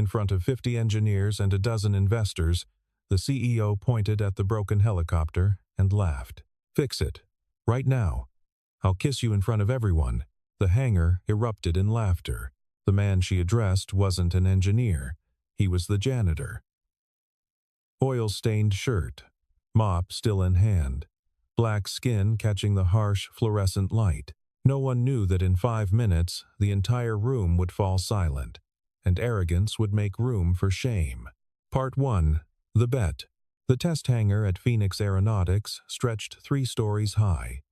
In front of 50 engineers and a dozen investors, the CEO pointed at the broken helicopter and laughed. "Fix it. Right now. I'll kiss you in front of everyone." The hangar erupted in laughter. The man she addressed wasn't an engineer. He was the janitor. Oil-stained shirt, mop still in hand, black skin catching the harsh fluorescent light. No one knew that in 5 minutes the entire room would fall silent, and arrogance would make room for shame. Part 1. The Bet. The test hangar at Phoenix Aeronautics stretched 3 stories high.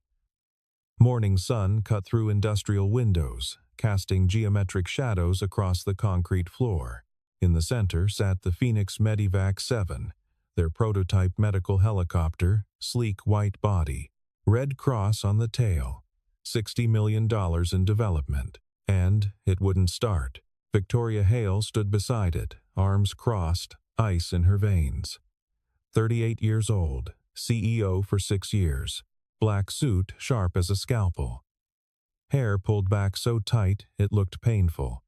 Morning sun cut through industrial windows, casting geometric shadows across the concrete floor. In the center sat the Phoenix Medivac 7, their prototype medical helicopter, sleek white body, red cross on the tail, $60 million in development. And it wouldn't start. Victoria Hale stood beside it, arms crossed, ice in her veins. 38 years old, CEO for 6 years, black suit sharp as a scalpel. Hair pulled back so tight it looked painful.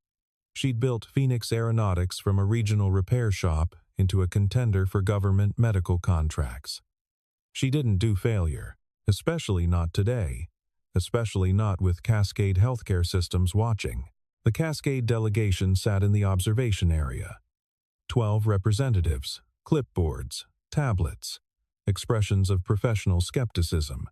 She'd built Phoenix Aeronautics from a regional repair shop into a contender for government medical contracts. She didn't do failure, especially not today, especially not with Cascade Healthcare Systems watching. The Cascade delegation sat in the observation area. 12 representatives, clipboards, tablets, expressions of professional skepticism.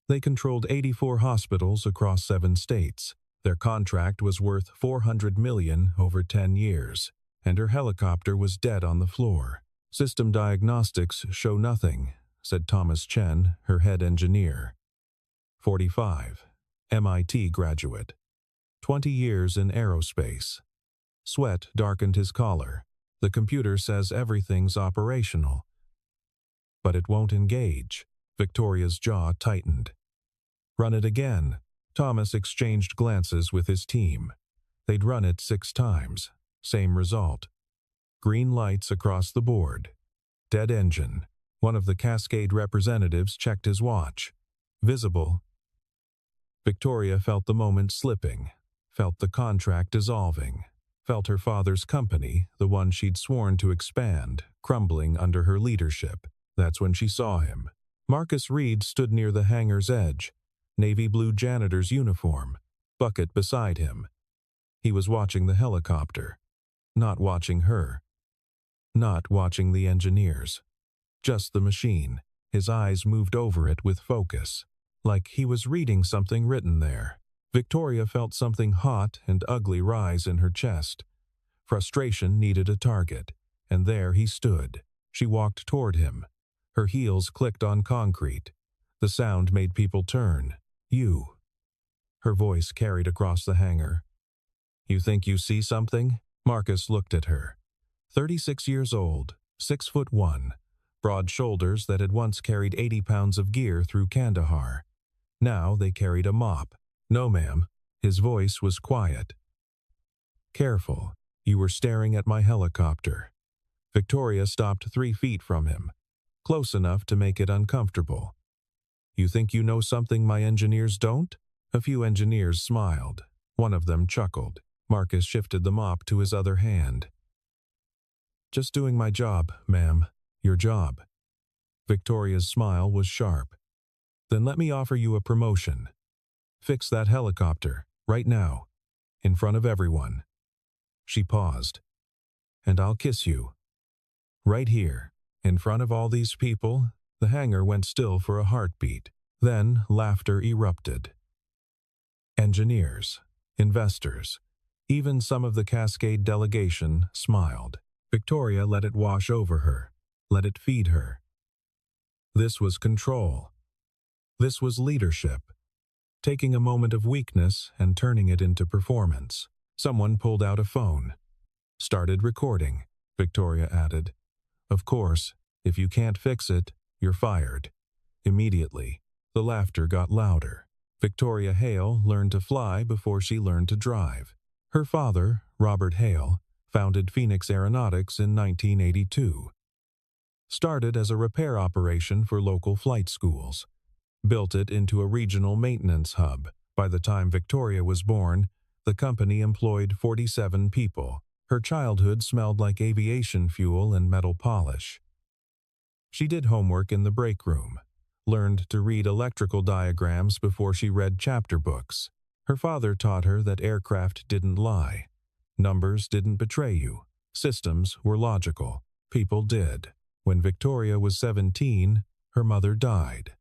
They controlled 84 hospitals across 7 states. Their contract was worth $400 million over 10 years, and her helicopter was dead on the floor. "System diagnostics show nothing," said Thomas Chen, her head engineer. 45, MIT graduate. 20 years in aerospace. Sweat darkened his collar. "The computer says everything's operational." "But it won't engage." Victoria's jaw tightened. "Run it again." Thomas exchanged glances with his team. They'd run it 6 times. Same result. Green lights across the board. Dead engine. One of the Cascade representatives checked his watch. Visible. Victoria felt the moment slipping, felt the contract dissolving, felt her father's company, the one she'd sworn to expand, crumbling under her leadership. That's when she saw him. Marcus Reed stood near the hangar's edge, navy blue janitor's uniform, bucket beside him. He was watching the helicopter, not watching her, not watching the engineers, just the machine. His eyes moved over it with focus, like he was reading something written there. Victoria felt something hot and ugly rise in her chest. Frustration needed a target, and there he stood. She walked toward him. Her heels clicked on concrete. The sound made people turn. "You." Her voice carried across the hangar. "You think you see something?" Marcus looked at her. 36 years old, 6'1", broad shoulders that had once carried 80 pounds of gear through Kandahar. Now they carried a mop. "No, ma'am." His voice was quiet. "Careful. You were staring at my helicopter." Victoria stopped 3 feet from him, close enough to make it uncomfortable. "You think you know something my engineers don't?" A few engineers smiled. One of them chuckled. Marcus shifted the mop to his other hand. "Just doing my job, ma'am. Your job." Victoria's smile was sharp. "Then let me offer you a promotion. Fix that helicopter, right now, in front of everyone." She paused. "And I'll kiss you. Right here, in front of all these people." The hangar went still for a heartbeat. Then laughter erupted. Engineers, investors, even some of the Cascade delegation smiled. Victoria let it wash over her, let it feed her. This was control. This was leadership. Taking a moment of weakness and turning it into performance. Someone pulled out a phone. "Started recording," Victoria added. "Of course, if you can't fix it, you're fired." Immediately, the laughter got louder. Victoria Hale learned to fly before she learned to drive. Her father, Robert Hale, founded Phoenix Aeronautics in 1982. Started as a repair operation for local flight schools. Built it into a regional maintenance hub. By the time Victoria was born, the company employed 47 people. Her childhood smelled like aviation fuel and metal polish. She did homework in the break room, learned to read electrical diagrams before she read chapter books. Her father taught her that aircraft didn't lie. Numbers didn't betray you. Systems were logical. People did. When Victoria was 17, her mother died.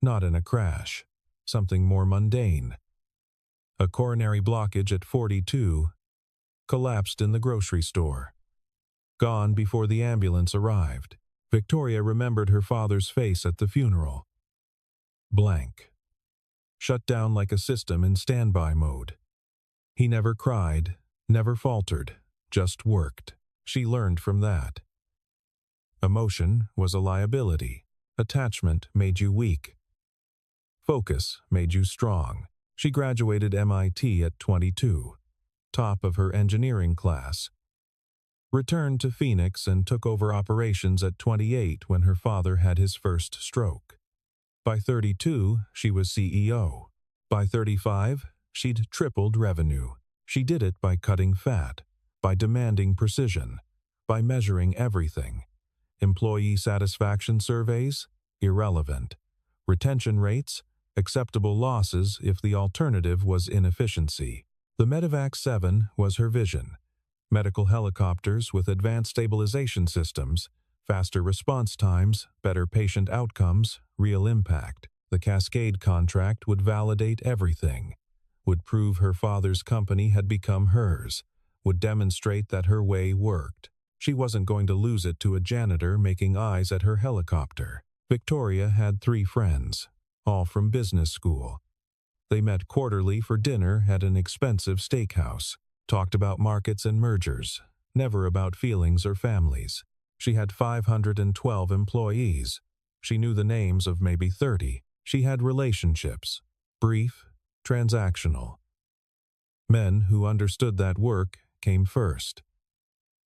Not in a crash. Something more mundane. A coronary blockage at 42. Collapsed in the grocery store. Gone before the ambulance arrived. Victoria remembered her father's face at the funeral. Blank. Shut down like a system in standby mode. He never cried, never faltered, just worked. She learned from that. Emotion was a liability. Attachment made you weak. Focus made you strong. She graduated MIT at 22, top of her engineering class. Returned to Phoenix and took over operations at 28 when her father had his first stroke. By 32, she was CEO. By 35, she'd tripled revenue. She did it by cutting fat, by demanding precision, by measuring everything. Employee satisfaction surveys? Irrelevant. Retention rates? Acceptable losses if the alternative was inefficiency. The Medevac 7 was her vision. Medical helicopters with advanced stabilization systems, faster response times, better patient outcomes, real impact. The Cascade contract would validate everything, would prove her father's company had become hers, would demonstrate that her way worked. She wasn't going to lose it to a janitor making eyes at her helicopter. Victoria had 3 friends, all from business school. They met quarterly for dinner at an expensive steakhouse, talked about markets and mergers, never about feelings or families. She had 512 employees. She knew the names of maybe 30. She had relationships, brief, transactional. Men who understood that work came first,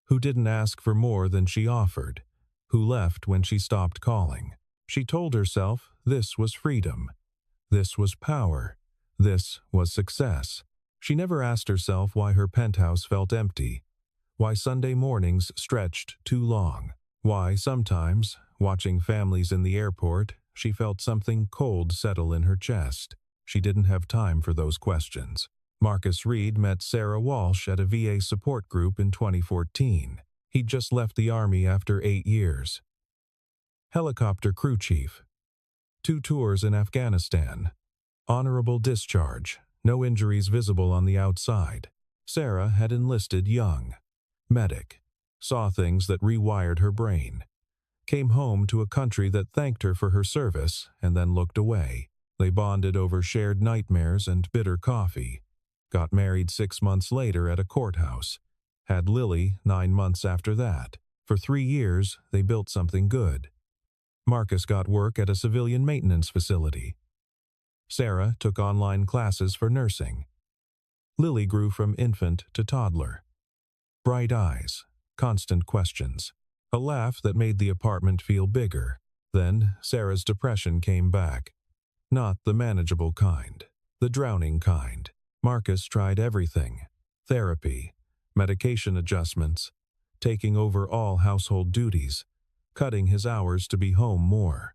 who didn't ask for more than she offered, who left when she stopped calling. She told herself this was freedom, this was power, this was success. She never asked herself why her penthouse felt empty, why Sunday mornings stretched too long, why sometimes, watching families in the airport, she felt something cold settle in her chest. She didn't have time for those questions. Marcus Reed met Sarah Walsh at a VA support group in 2014. He'd just left the Army after 8 years. Helicopter crew chief. 2 tours in Afghanistan. Honorable discharge. No injuries visible on the outside. Sarah had enlisted young. Medic. Saw things that rewired her brain. Came home to a country that thanked her for her service and then looked away. They bonded over shared nightmares and bitter coffee. Got married 6 months later at a courthouse. Had Lily 9 months after that. For 3 years, they built something good. Marcus got work at a civilian maintenance facility. Sarah took online classes for nursing. Lily grew from infant to toddler. Bright eyes, constant questions. A laugh that made the apartment feel bigger. Then Sarah's depression came back. Not the manageable kind, the drowning kind. Marcus tried everything. Therapy, medication adjustments, taking over all household duties, cutting his hours to be home more.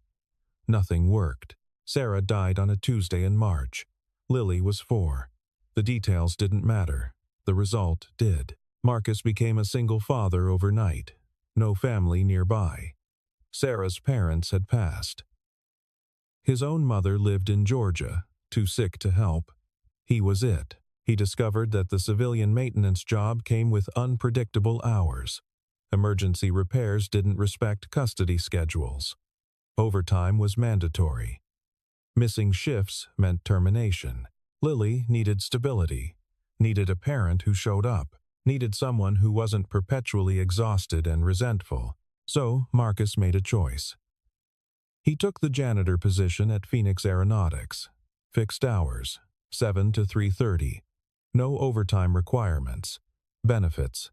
Nothing worked. Sarah died on a Tuesday in March. Lily was 4. The details didn't matter. The result did. Marcus became a single father overnight. No family nearby. Sarah's parents had passed. His own mother lived in Georgia, too sick to help. He was it. He discovered that the civilian maintenance job came with unpredictable hours. Emergency repairs didn't respect custody schedules. Overtime was mandatory. Missing shifts meant termination. Lily needed stability, needed a parent who showed up, needed someone who wasn't perpetually exhausted and resentful. So Marcus made a choice. He took the janitor position at Phoenix Aeronautics. Fixed hours, 7 to 3:30. No overtime requirements. Benefits.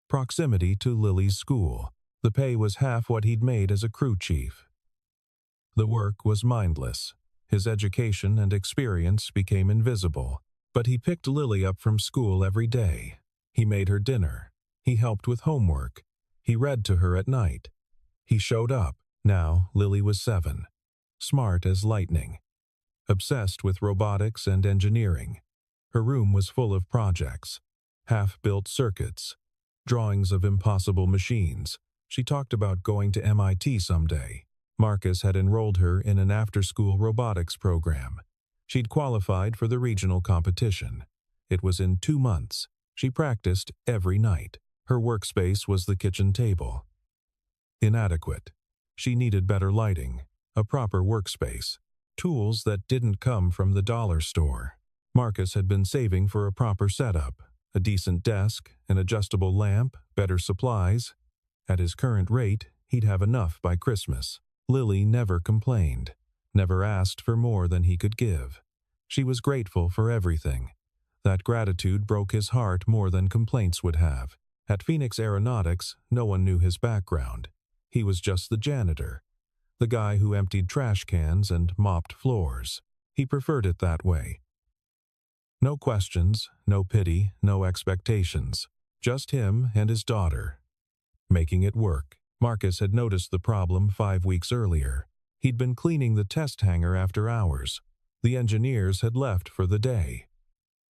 Proximity to Lily's school. The pay was half what he'd made as a crew chief. The work was mindless. His education and experience became invisible. But he picked Lily up from school every day. He made her dinner. He helped with homework. He read to her at night. He showed up. Now Lily was 7. Smart as lightning. Obsessed with robotics and engineering. Her room was full of projects. Half-built circuits. Drawings of impossible machines. She talked about going to MIT someday. Marcus had enrolled her in an after-school robotics program. She'd qualified for the regional competition. It was in 2 months. She practiced every night. Her workspace was the kitchen table. Inadequate. She needed better lighting, a proper workspace, tools that didn't come from the dollar store. Marcus had been saving for a proper setup, a decent desk, an adjustable lamp, better supplies. At his current rate, he'd have enough by Christmas. Lily never complained, never asked for more than he could give. She was grateful for everything. That gratitude broke his heart more than complaints would have. At Phoenix Aeronautics, no one knew his background. He was just the janitor, the guy who emptied trash cans and mopped floors. He preferred it that way. No questions, no pity, no expectations. Just him and his daughter. Making it work. Marcus had noticed the problem 5 weeks earlier. He'd been cleaning the test hangar after hours. The engineers had left for the day.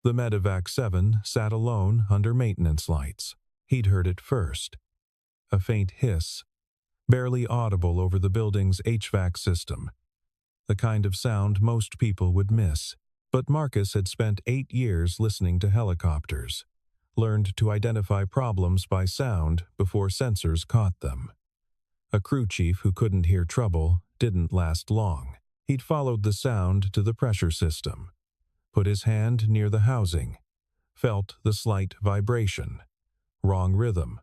The Medevac 7 sat alone under maintenance lights. He'd heard it first. A faint hiss, barely audible over the building's HVAC system. The kind of sound most people would miss. But Marcus had spent 8 years listening to helicopters, learned to identify problems by sound before sensors caught them. A crew chief who couldn't hear trouble didn't last long. He'd followed the sound to the pressure system, put his hand near the housing, felt the slight vibration. Wrong rhythm,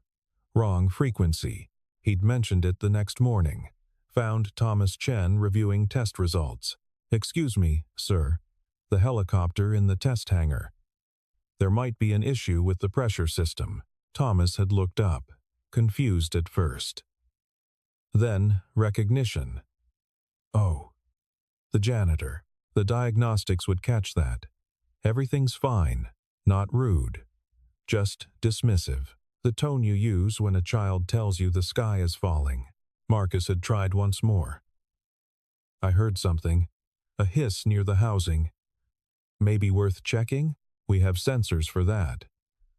wrong frequency. He'd mentioned it the next morning. Found Thomas Chen reviewing test results. "Excuse me, sir. The helicopter in the test hangar. There might be an issue with the pressure system." Thomas had looked up, confused at first. Then recognition. Oh, the janitor. The diagnostics would catch that. Everything's fine, not rude, just dismissive. The tone you use when a child tells you the sky is falling. Marcus had tried once more. "I heard something. A hiss near the housing. Maybe worth checking? We have sensors for that."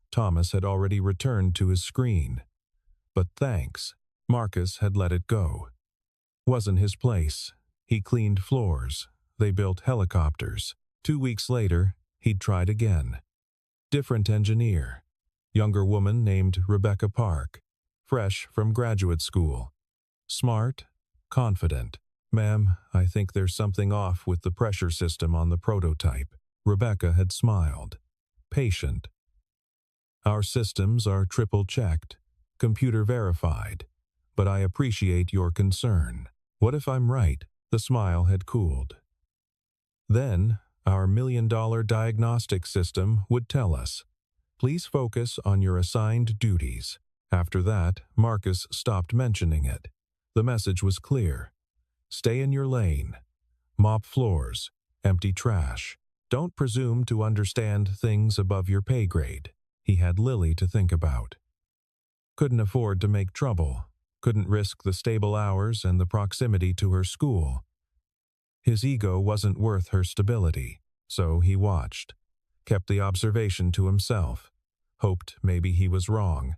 Thomas had already returned to his screen. But thanks. Marcus had let it go. Wasn't his place. He cleaned floors. They built helicopters. 2 weeks later, he'd tried again. Different engineer. Younger woman named Rebecca Park. Fresh from graduate school. Smart, confident. "Ma'am, I think there's something off with the pressure system on the prototype." Rebecca had smiled. Patient. "Our systems are triple-checked, computer verified, but I appreciate your concern. What if I'm right?" The smile had cooled. Then, our $1 million diagnostic system would tell us, "Please focus on your assigned duties." After that, Marcus stopped mentioning it. The message was clear. Stay in your lane. Mop floors. Empty trash. Don't presume to understand things above your pay grade. He had Lily to think about. Couldn't afford to make trouble. Couldn't risk the stable hours and the proximity to her school. His ego wasn't worth her stability, so he watched. Kept the observation to himself. Hoped maybe he was wrong.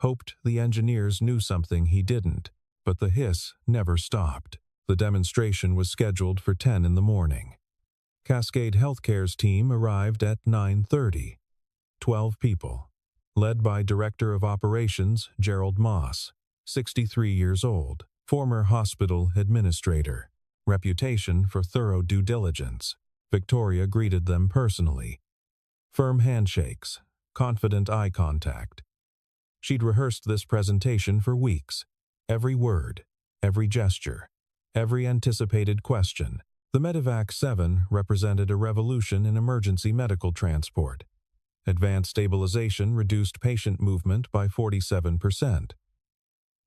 Hoped the engineers knew something he didn't. But the hiss never stopped. The demonstration was scheduled for 10 in the morning. Cascade Healthcare's team arrived at 9:30. 12 people. Led by Director of Operations Gerald Moss, 63 years old, former hospital administrator. Reputation for thorough due diligence. Victoria greeted them personally. Firm handshakes, confident eye contact. She'd rehearsed this presentation for weeks. Every word, every gesture, every anticipated question. The Medevac 7 represented a revolution in emergency medical transport. Advanced stabilization reduced patient movement by 47%.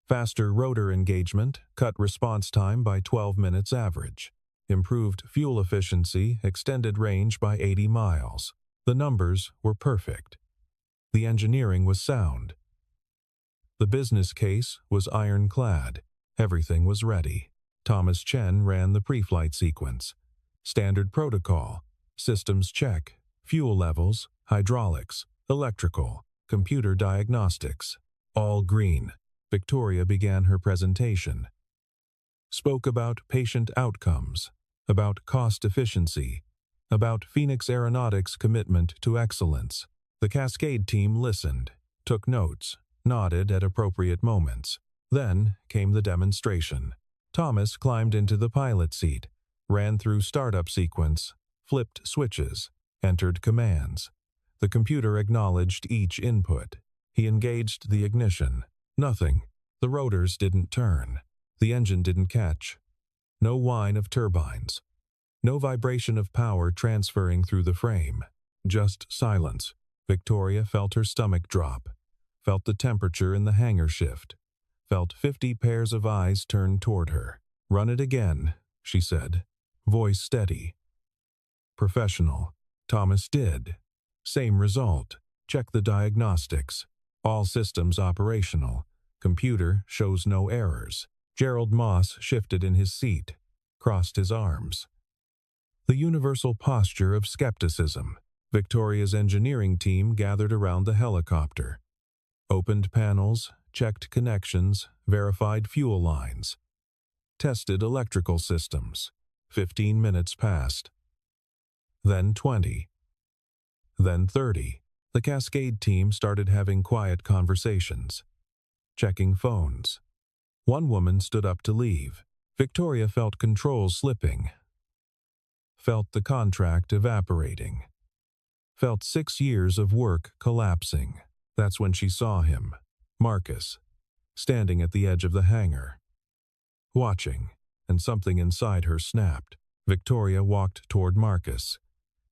Faster rotor engagement cut response time by 12 minutes average. Improved fuel efficiency extended range by 80 miles. The numbers were perfect. The engineering was sound. The business case was ironclad. Everything was ready. Thomas Chen ran the pre-flight sequence. Standard protocol, systems check, fuel levels, hydraulics, electrical, computer diagnostics. All green. Victoria began her presentation. Spoke about patient outcomes, about cost efficiency, about Phoenix Aeronautics' commitment to excellence. The Cascade team listened, took notes, nodded at appropriate moments. Then came the demonstration. Thomas climbed into the pilot seat, ran through startup sequence, flipped switches, entered commands. The computer acknowledged each input. He engaged the ignition. Nothing. The rotors didn't turn. The engine didn't catch. No whine of turbines. No vibration of power transferring through the frame. Just silence. Victoria felt her stomach drop, felt the temperature in the hangar shift, felt 50 pairs of eyes turn toward her. "Run it again," she said, voice steady. Professional. Thomas did. Same result. Check the diagnostics. All systems operational. Computer shows no errors. Gerald Moss shifted in his seat, crossed his arms. The universal posture of skepticism. Victoria's engineering team gathered around the helicopter. Opened panels, checked connections, verified fuel lines. Tested electrical systems. 15 minutes passed. Then 20. Then 30. The Cascade team started having quiet conversations. Checking phones. One woman stood up to leave. Victoria felt controls slipping. Felt the contract evaporating. Felt 6 years of work collapsing. That's when she saw him, Marcus, standing at the edge of the hangar. Watching, and something inside her snapped. Victoria walked toward Marcus.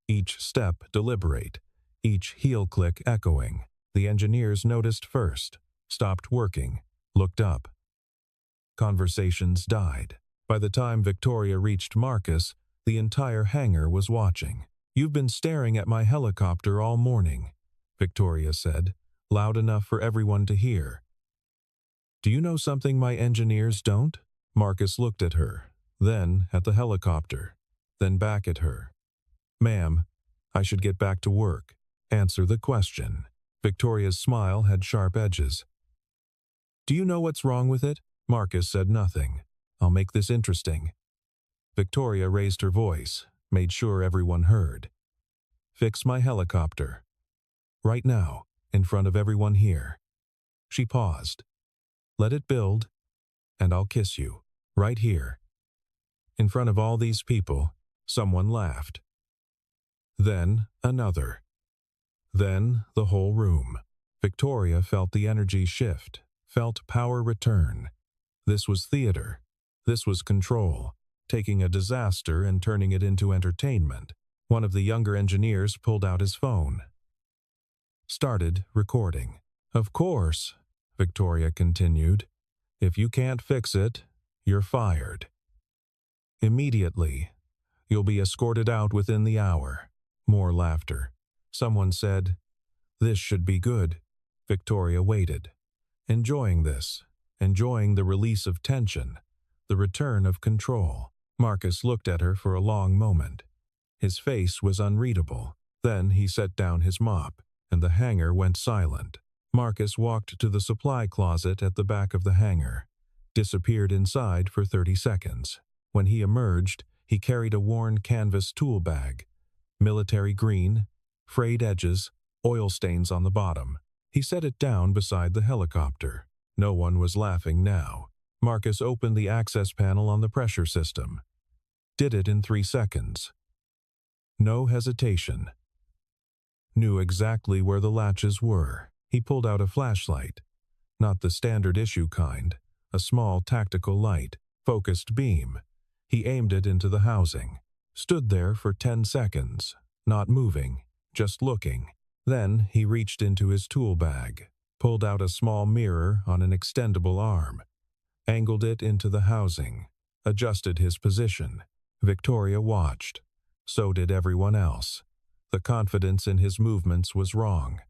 Each step deliberate, each heel click echoing. The engineers noticed first, stopped working, looked up. Conversations died. By the time Victoria reached Marcus, the entire hangar was watching. "You've been staring at my helicopter all morning," Victoria said, loud enough for everyone to hear. "Do you know something my engineers don't?" Marcus looked at her, then at the helicopter, then back at her. "Ma'am, I should get back to work. Answer the question." Victoria's smile had sharp edges. "Do you know what's wrong with it?" Marcus said nothing. "I'll make this interesting." Victoria raised her voice, made sure everyone heard. "Fix my helicopter. Right now, in front of everyone here." She paused. "Let it build, and I'll kiss you. Right here." In front of all these people, someone laughed. Then another. Then the whole room. Victoria felt the energy shift, felt power return. This was theater. This was control, taking a disaster and turning it into entertainment. One of the younger engineers pulled out his phone. Started recording. "Of course," Victoria continued, "if you can't fix it, you're fired. Immediately. You'll be escorted out within the hour." More laughter. Someone said, "This should be good." Victoria waited, enjoying this, enjoying the release of tension, the return of control. Marcus looked at her for a long moment. His face was unreadable. Then he set down his mop, and the hangar went silent. Marcus walked to the supply closet at the back of the hangar, disappeared inside for 30 seconds. When he emerged, he carried a worn canvas tool bag, military green, frayed edges, oil stains on the bottom. He set it down beside the helicopter. No one was laughing now. Marcus opened the access panel on the pressure system. Did it in 3 seconds. No hesitation. Knew exactly where the latches were. He pulled out a flashlight. Not the standard issue kind. A small tactical light, focused beam. He aimed it into the housing. Stood there for 10 seconds, not moving, just looking. Then he reached into his tool bag, pulled out a small mirror on an extendable arm, angled it into the housing, adjusted his position. Victoria watched. So did everyone else. The confidence in his movements was wrong.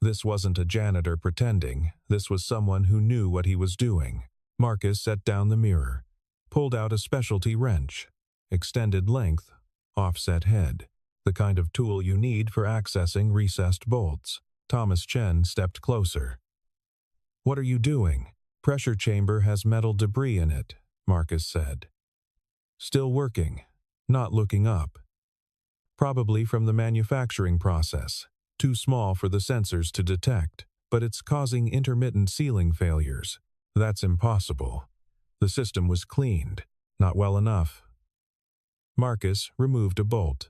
This wasn't a janitor pretending, this was someone who knew what he was doing. Marcus set down the mirror, pulled out a specialty wrench, extended length, offset head, the kind of tool you need for accessing recessed bolts. Thomas Chen stepped closer. "What are you doing?" "Pressure chamber has metal debris in it," Marcus said. "Still working, not looking up. Probably from the manufacturing process. Too small for the sensors to detect, but it's causing intermittent sealing failures. That's impossible. The system was cleaned, not well enough." Marcus removed a bolt.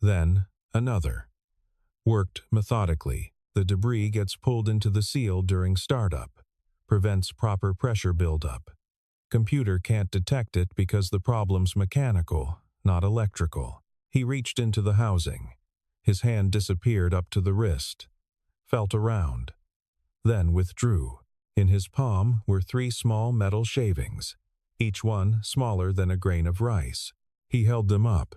Then another. Worked methodically. The debris gets pulled into the seal during startup. Prevents proper pressure buildup. Computer can't detect it because the problem's mechanical, not electrical. He reached into the housing. His hand disappeared up to the wrist. Felt around. Then withdrew. In his palm were 3 small metal shavings, each one smaller than a grain of rice. He held them up.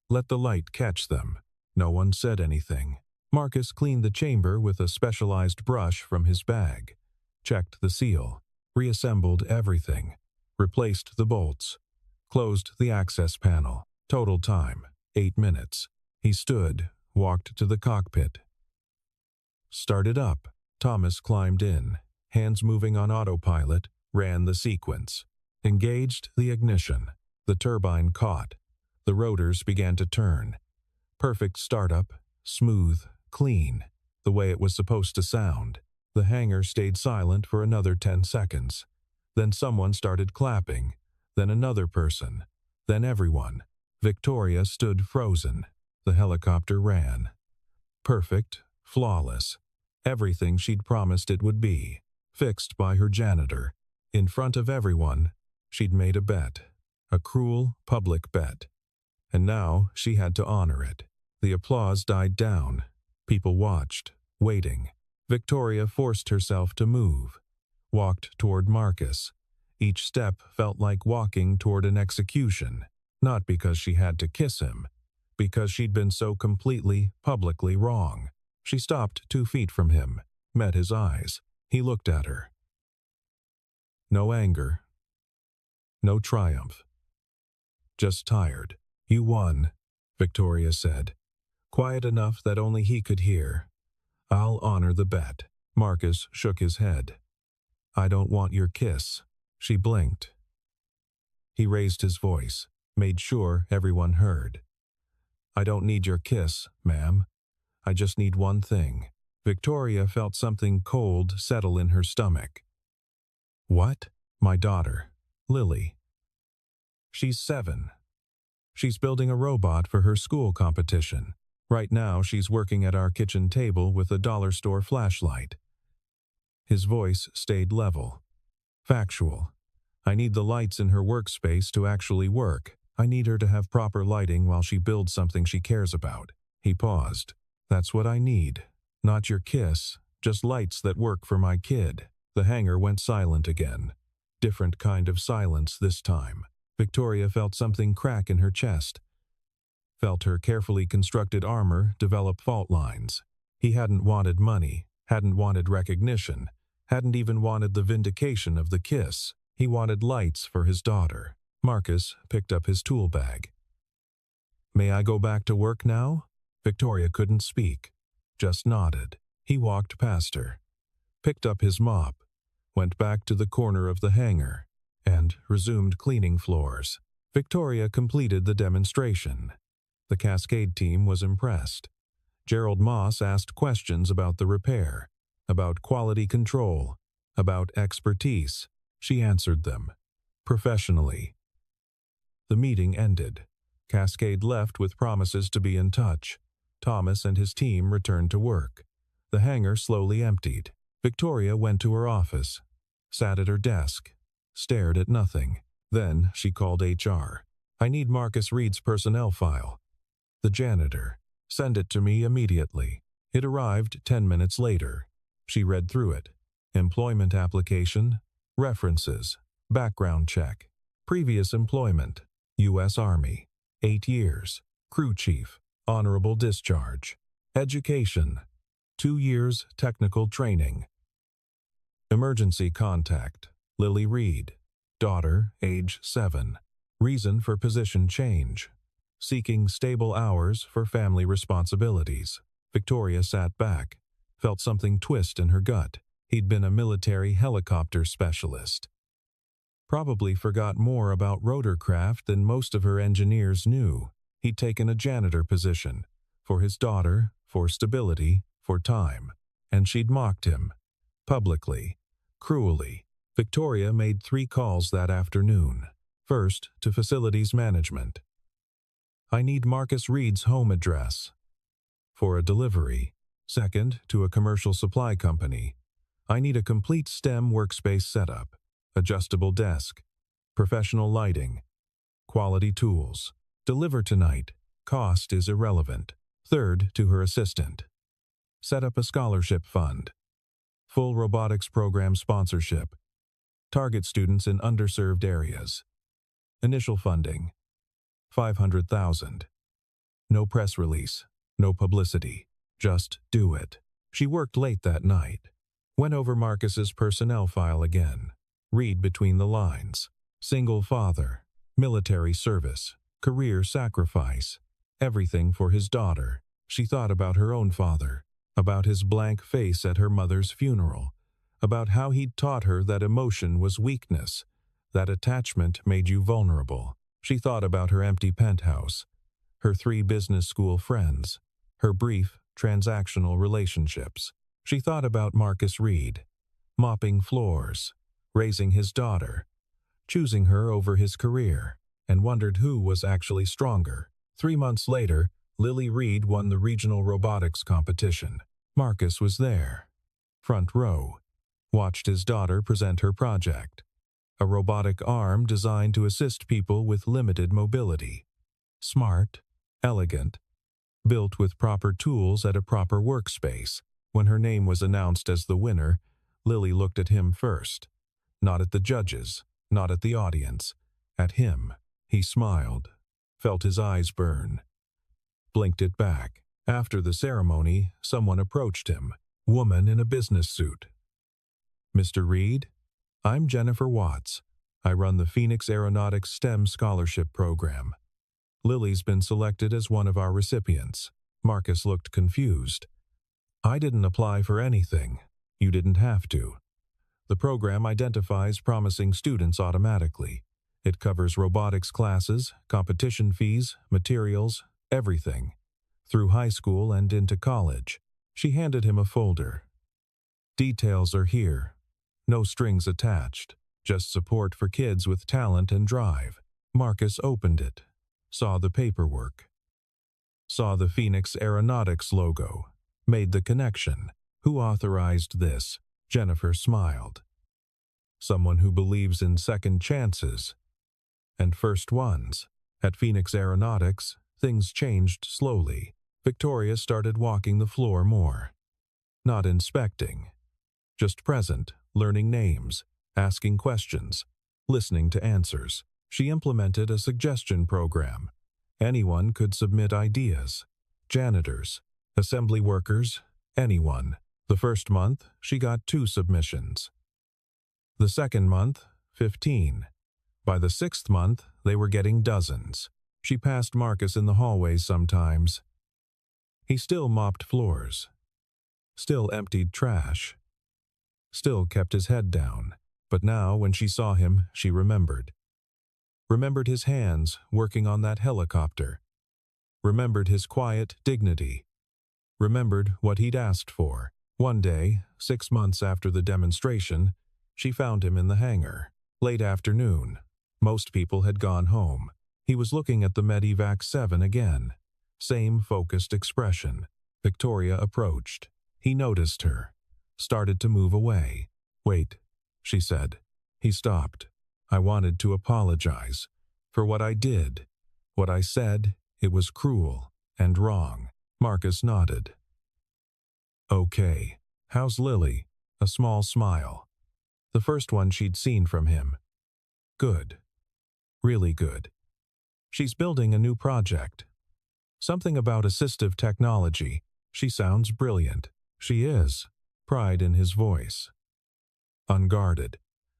Let the light catch them. No one said anything. Marcus cleaned the chamber with a specialized brush from his bag. Checked the seal. Reassembled everything. Replaced the bolts. Closed the access panel. Total time, 8 minutes. He stood, walked to the cockpit. Started up. Thomas climbed in. Hands moving on autopilot, ran the sequence. Engaged the ignition. The turbine caught. The rotors began to turn. Perfect startup, smooth, clean, the way it was supposed to sound. The hangar stayed silent for another 10 seconds. Then someone started clapping. Then another person. Then everyone. Victoria stood frozen. The helicopter ran. Perfect, flawless. Everything she'd promised it would be. Fixed by her janitor. In front of everyone, she'd made a bet. A cruel, public bet. And now she had to honor it. The applause died down. People watched, waiting. Victoria forced herself to move. Walked toward Marcus. Each step felt like walking toward an execution. Not because she had to kiss him. Because she'd been so completely, publicly wrong. She stopped 2 feet from him, met his eyes. He looked at her. No anger. No triumph. Just tired. "You won," Victoria said. Quiet enough that only he could hear. "I'll honor the bet." Marcus shook his head. "I don't want your kiss." She blinked. He raised his voice, made sure everyone heard. "I don't need your kiss, ma'am. I just need one thing." Victoria felt something cold settle in her stomach. "What?" "My daughter, Lily. She's 7. She's building a robot for her school competition. Right now she's working at our kitchen table with a dollar store flashlight." His voice stayed level. Factual. "I need the lights in her workspace to actually work. I need her to have proper lighting while she builds something she cares about." He paused. "That's what I need. Not your kiss, just lights that work for my kid." The hangar went silent again. Different kind of silence this time. Victoria felt something crack in her chest. Felt her carefully constructed armor develop fault lines. He hadn't wanted money, hadn't wanted recognition, hadn't even wanted the vindication of the kiss. He wanted lights for his daughter. Marcus picked up his tool bag. "May I go back to work now?" Victoria couldn't speak, just nodded. He walked past her, picked up his mop, went back to the corner of the hangar, and resumed cleaning floors. Victoria completed the demonstration. The Cascade team was impressed. Gerald Moss asked questions about the repair, about quality control, about expertise. She answered them, professionally. The meeting ended. Cascade left with promises to be in touch. Thomas and his team returned to work. The hangar slowly emptied. Victoria went to her office, sat at her desk, stared at nothing. Then she called HR. "I need Marcus Reed's personnel file." "The janitor. Send it to me immediately." It arrived 10 minutes later. She read through it. Employment application, references, background check, previous employment, U.S. Army, 8 years, crew chief, honorable discharge, education, 2 years technical training. Emergency contact. Lily Reed. Daughter, age 7. Reason for position change. Seeking stable hours for family responsibilities. Victoria sat back, felt something twist in her gut. He'd been a military helicopter specialist. Probably forgot more about rotorcraft than most of her engineers knew. He'd taken a janitor position. For his daughter, for stability, for time. And she'd mocked him. Publicly. Cruelly. Victoria made 3 calls that afternoon. First, to facilities management. I need Marcus Reed's home address. For a delivery. Second, to a commercial supply company. I need a complete STEM workspace setup. Adjustable desk. Professional lighting. Quality tools. Deliver tonight. Cost is irrelevant. Third, to her assistant. Set up a scholarship fund. Full robotics program sponsorship. Target students in underserved areas. Initial funding. $500,000. No press release. No publicity. Just do it. She worked late that night. Went over Marcus's personnel file again. Read between the lines. Single father. Military service. Career sacrifice. Everything for his daughter. She thought about her own father. About his blank face at her mother's funeral. About how he'd taught her that emotion was weakness. That attachment made you vulnerable. She thought about her empty penthouse. Her 3 business school friends. Her brief, transactional relationships. She thought about Marcus Reed. Mopping floors. Raising his daughter. Choosing her over his career. And wondered who was actually stronger. 3 months later, Lily Reed won the regional robotics competition. Marcus was there. Front row. Watched his daughter present her project. A robotic arm designed to assist people with limited mobility. Smart. Elegant. Built with proper tools at a proper workspace. When her name was announced as the winner, Lily looked at him first. Not at the judges, not at the audience. At him. He smiled. Felt his eyes burn. Blinked it back. After the ceremony, someone approached him. Woman in a business suit. Mr. Reed? I'm Jennifer Watts. I run the Phoenix Aeronautics STEM Scholarship Program. Lily's been selected as one of our recipients. Marcus looked confused. I didn't apply for anything. You didn't have to. The program identifies promising students automatically. It covers robotics classes, competition fees, materials, everything. Through high school and into college. She handed him a folder. Details are here. No strings attached. Just support for kids with talent and drive. Marcus opened it. Saw the paperwork. Saw the Phoenix Aeronautics logo. Made the connection. Who authorized this? Jennifer smiled. Someone who believes in second chances. And first ones. At Phoenix Aeronautics, things changed slowly. Victoria started walking the floor more. Not inspecting. Just present, learning names, asking questions, listening to answers. She implemented a suggestion program. Anyone could submit ideas. Janitors, assembly workers, anyone. The first month, she got 2 submissions. The second month, 15. By the 6th month, they were getting dozens. She passed Marcus in the hallways sometimes. He still mopped floors. Still emptied trash. Still kept his head down. But now, when she saw him, she remembered. Remembered his hands working on that helicopter. Remembered his quiet dignity. Remembered what he'd asked for. One day, 6 months after the demonstration, she found him in the hangar. Late afternoon. Most people had gone home. He was looking at the Medivac 7 again. Same focused expression. Victoria approached. He noticed her. Started to move away. Wait, she said. He stopped. I wanted to apologize. For what I did. What I said, it was cruel and wrong. Marcus nodded. Okay. How's Lily? A small smile. The first one she'd seen from him. Good. Really good. She's building a new project. Something about assistive technology. She sounds brilliant. She is, pride in his voice. Unguarded.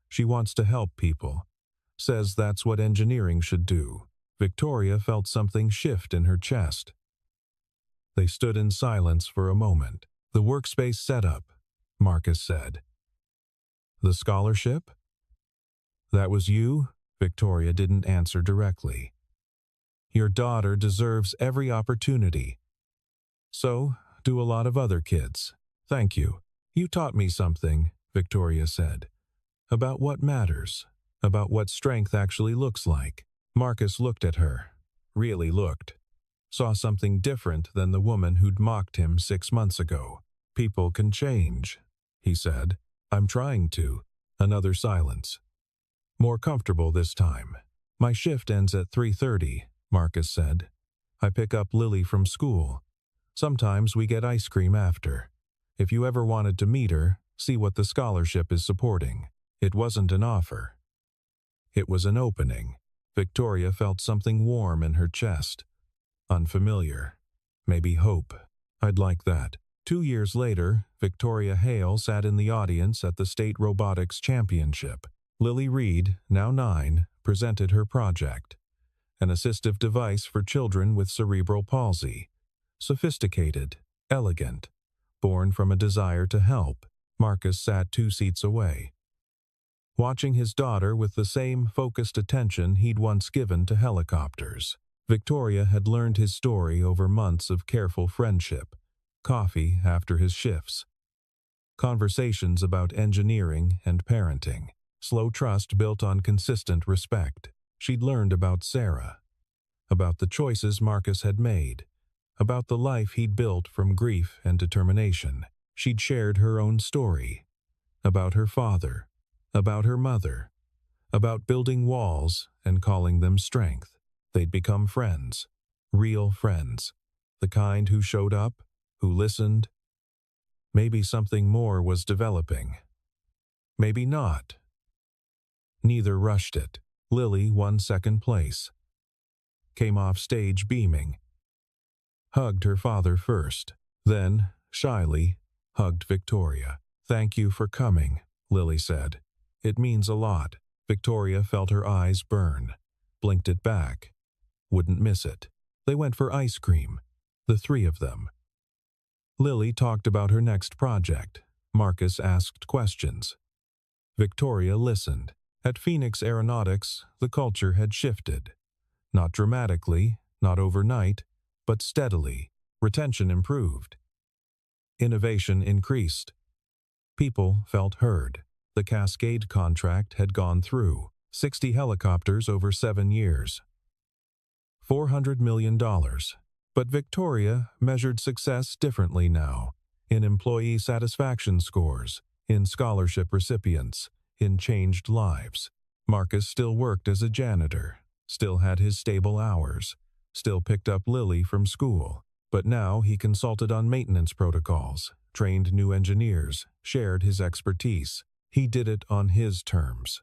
She wants to help people. Says that's what engineering should do. Victoria felt something shift in her chest. They stood in silence for a moment. The workspace setup, Marcus said. The scholarship? That was you? Victoria didn't answer directly. Your daughter deserves every opportunity. So do a lot of other kids. Thank you. You taught me something, Victoria said. About what matters. About what strength actually looks like. Marcus looked at her. Really looked. Saw something different than the woman who'd mocked him 6 months ago. People can change, he said. I'm trying to. Another silence. More comfortable this time. My shift ends at 3:30, Marcus said. I pick up Lily from school. Sometimes we get ice cream after. If you ever wanted to meet her, see what the scholarship is supporting. It wasn't an offer. It was an opening. Victoria felt something warm in her chest. Unfamiliar. Maybe hope. I'd like that. 2 years later, Victoria Hale sat in the audience at the State Robotics Championship. Lily Reed, now 9, presented her project. An assistive device for children with cerebral palsy. Sophisticated, elegant, born from a desire to help. Marcus sat 2 seats away, watching his daughter with the same focused attention he'd once given to helicopters. Victoria had learned his story over months of careful friendship, coffee after his shifts, conversations about engineering and parenting, slow trust built on consistent respect. She'd learned about Sarah, about the choices Marcus had made, about the life he'd built from grief and determination. She'd shared her own story, about her father, about her mother, about building walls and calling them strength. They'd become friends, real friends, the kind who showed up, who listened. Maybe something more was developing. Maybe not. Neither rushed it. Lily won 2nd place. Came off stage beaming. Hugged her father first, then, shyly, hugged Victoria. Thank you for coming, Lily said. It means a lot. Victoria felt her eyes burn, blinked it back. Wouldn't miss it. They went for ice cream, the 3 of them. Lily talked about her next project. Marcus asked questions. Victoria listened. At Phoenix Aeronautics, the culture had shifted. Not dramatically, not overnight, but steadily. Retention improved. Innovation increased. People felt heard. The Cascade contract had gone through. 60 helicopters over 7 years. $400 million. But Victoria measured success differently now. In employee satisfaction scores, in scholarship recipients, in changed lives. Marcus still worked as a janitor, still had his stable hours, still picked up Lily from school. But now he consulted on maintenance protocols, trained new engineers, shared his expertise. He did it on his terms,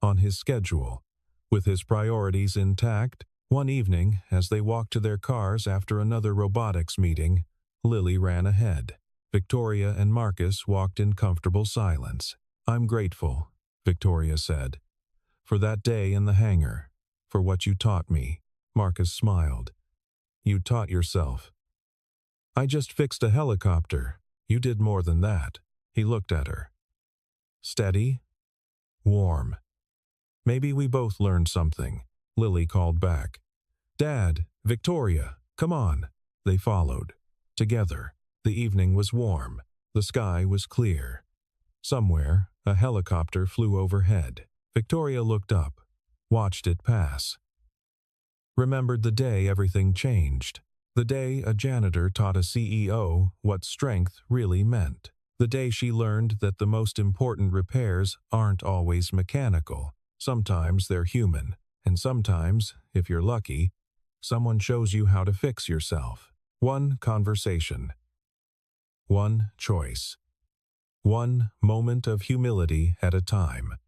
on his schedule, with his priorities intact. One evening, as they walked to their cars after another robotics meeting, Lily ran ahead. Victoria and Marcus walked in comfortable silence. I'm grateful, Victoria said, for that day in the hangar, for what you taught me. Marcus smiled. You taught yourself. I just fixed a helicopter. You did more than that. He looked at her. Steady, warm. Maybe we both learned something. Lily called back. Dad, Victoria, come on. They followed. Together. The evening was warm. The sky was clear. Somewhere, a helicopter flew overhead. Victoria looked up, watched it pass. Remembered the day everything changed. The day a janitor taught a CEO what strength really meant. The day she learned that the most important repairs aren't always mechanical. Sometimes they're human. And sometimes, if you're lucky, someone shows you how to fix yourself. One conversation. One choice. One moment of humility at a time.